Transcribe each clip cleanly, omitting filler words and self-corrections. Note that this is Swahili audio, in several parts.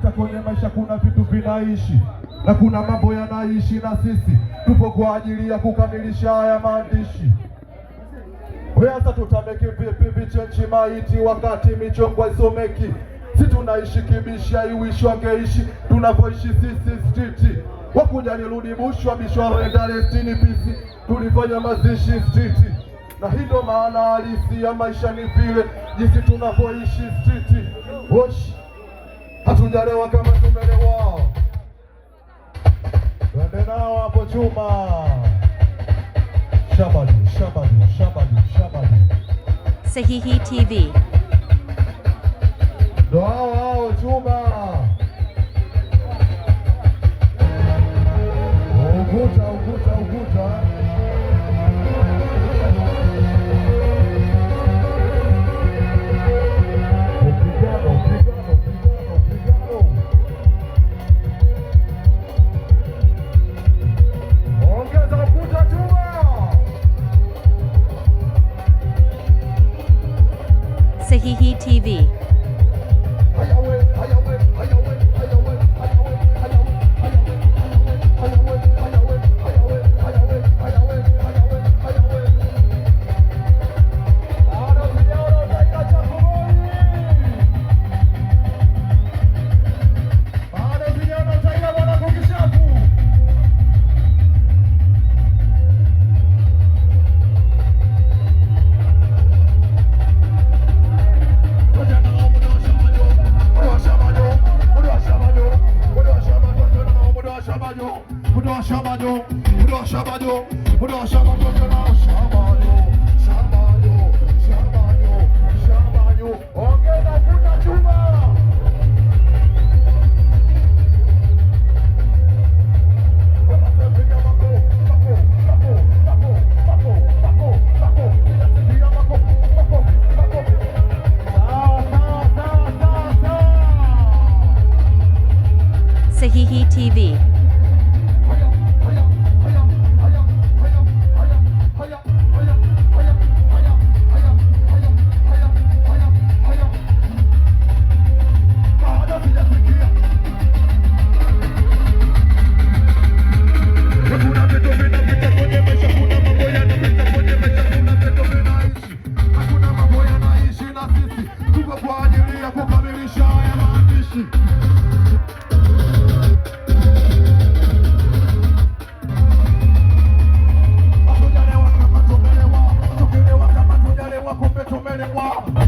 tunapita kwenye maisha, kuna vitu vinaishi na kuna mambo yanaishi, na sisi tupo kwa ajili ya kukamilisha haya maandishi. Sasa tutameki vipi vichenchi maiti wakati michongo isomeki? Si tunaishi kibisha iwishi wangeishi tunavyoishi sisi street. Wakuja nirudi bushwa bishwa renda lestini pisi tulifanya mazishi street. Na hindo maana halisi ya maisha ni vile jinsi tunavyoishi street. Wosh, hatujalewa kama tumelewa. Twende nao hapo chuma. Shabadi, shabadi, shabadi, shabadi. Sahihi TV. Ndo hao chuma. Ukuta, ukuta, ukuta. Sahihi TV. Sahihi TV.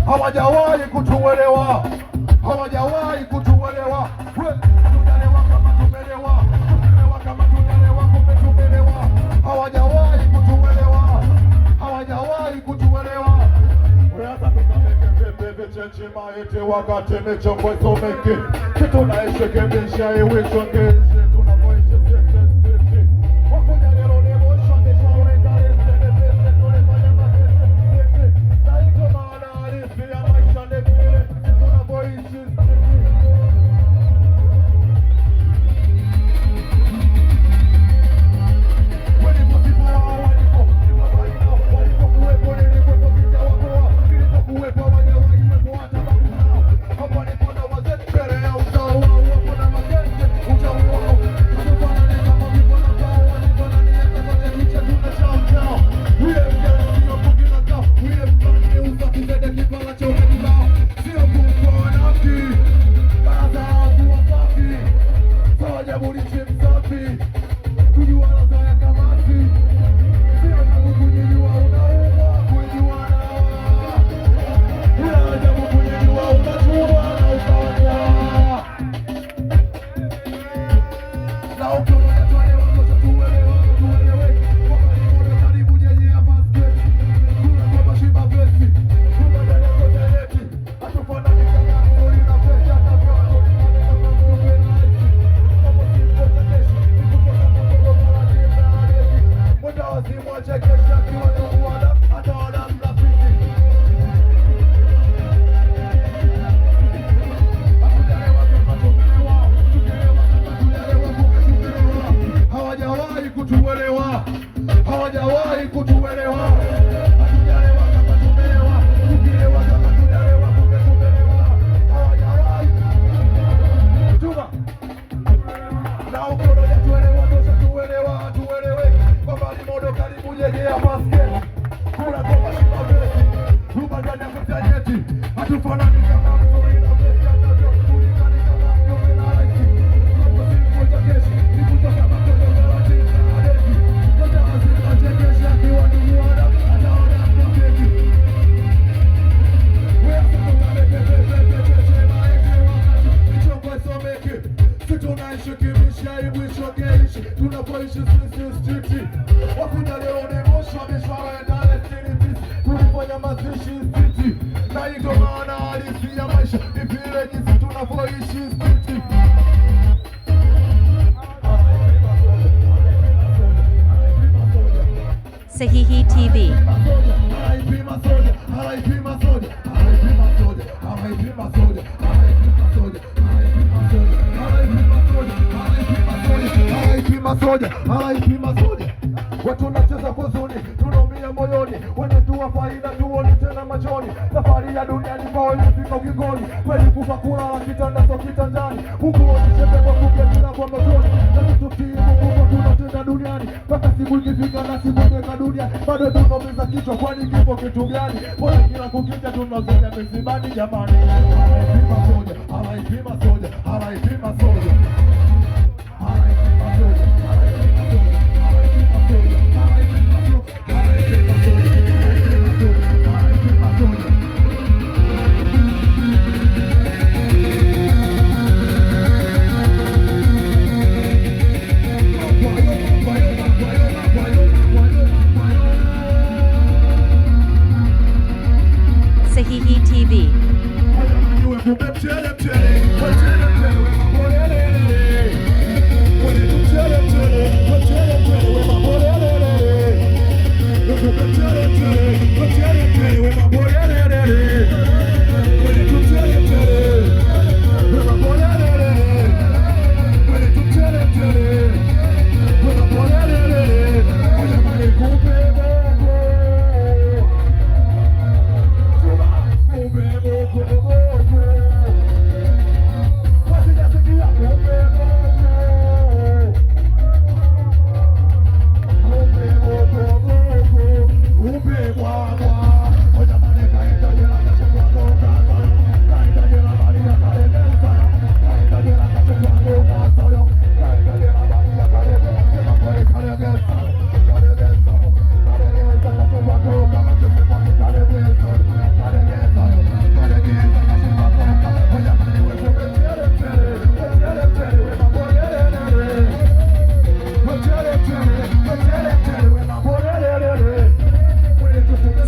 Hawajawahi kutuelewa, hawajawahi kutuelewa. Hatujalewa kama tumelewa, tumelewa kama tujalewa, kumbe tumelewa. Hawajawahi kutuelewa, hawajawahi kutuelewa. Sasa tukameke pepe chenchi maete wakati michongo isomeke. Kitu naishi kebisha iwisho ngeishe tunavoishi sisi sisi. Wakuja lero lebo shonge shaure ngare sene pese tulefanya masese sisi. Na hito maana halisi ya maisha ni vile tunavoishi sisi. si tunaishi kimisha ibwisho geishi, tunapoishi sisi stricti. Wakuja leo ni moshi wa mishwara ya Dar City, tulifanya mazishi city. Na hii ndo maana halisi ya maisha, ni vile jinsi tunavyoishi stricti. Sahihi TV. Watu wanacheza kwa huzuni, tunaumia moyoni, wanajua faida tuoni tena machoni. Safari ya dunia ni mbao imefika ukingoni, kweli kufa kulala kitanda so kitandani, huku wanicheze kwa kugetina kwa motoni. Na tututii Mungu tunatenda duniani, mpaka siku ikifika na siku teka dunia, bado tunaumiza kichwa kwani kipo kitu gani? Mbona kila kukicha tunazoea msibani jamani? Alaipima soja, alaipima soja, alaipima soja. Sahihi TV.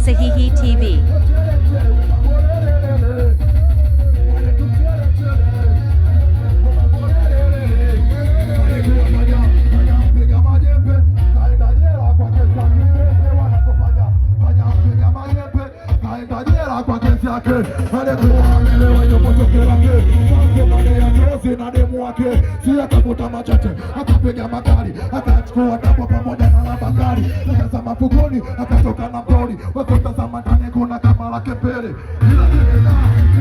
Sahihi TV. Akavuta machete, akapiga magari, akachukua tapo pamoja na labakari, akazama fukoni, akatoka na poli, wakotazama ndani kuna kama lake mbele.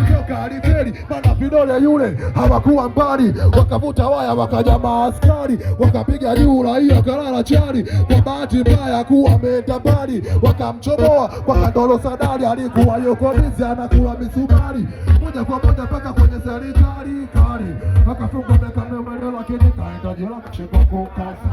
Kutoka alifeli, mana vidole yule hawakuwa mbali, wakavuta waya wakaja maaskari, wakapiga juu raia kalala chali, kwa bahati mbaya kuwa ameenda mbali, wakamchomoa kwa Kandolo Sadari, alikuwa yuko bizi anakula misumari, moja kwa moja mpaka kwenye serikali kali, wakafunga miaka miwili lakini kaenda jela kuchekwa kwa kasa.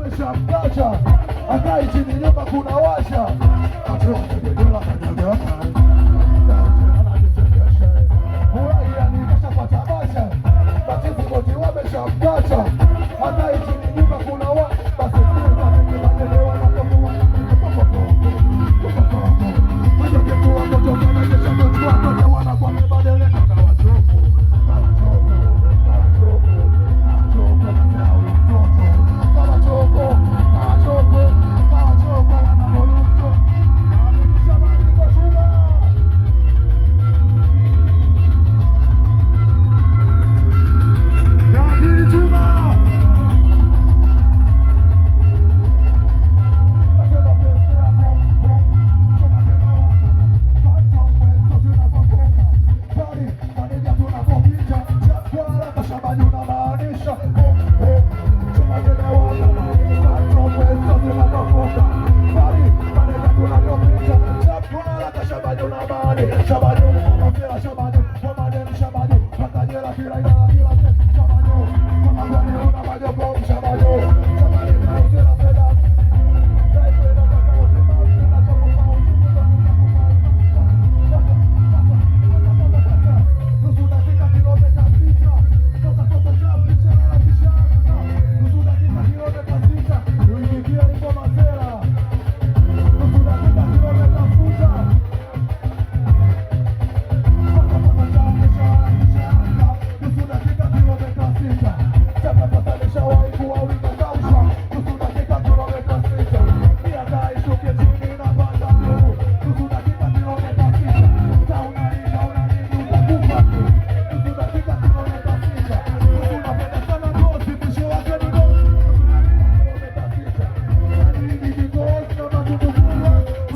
wameshamkacha, akai chini nyumba kuna washa wameshamkacha, akai chini nyumba kuna washa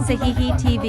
Sahihi TV.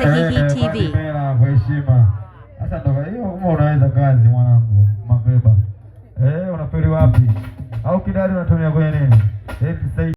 Sahihi TV. Kwa heshima. Sasa ndio hiyo kama unaweza kazi mwanangu Magreba. Unapeli wapi? Au kidari unatumia kwenye nini?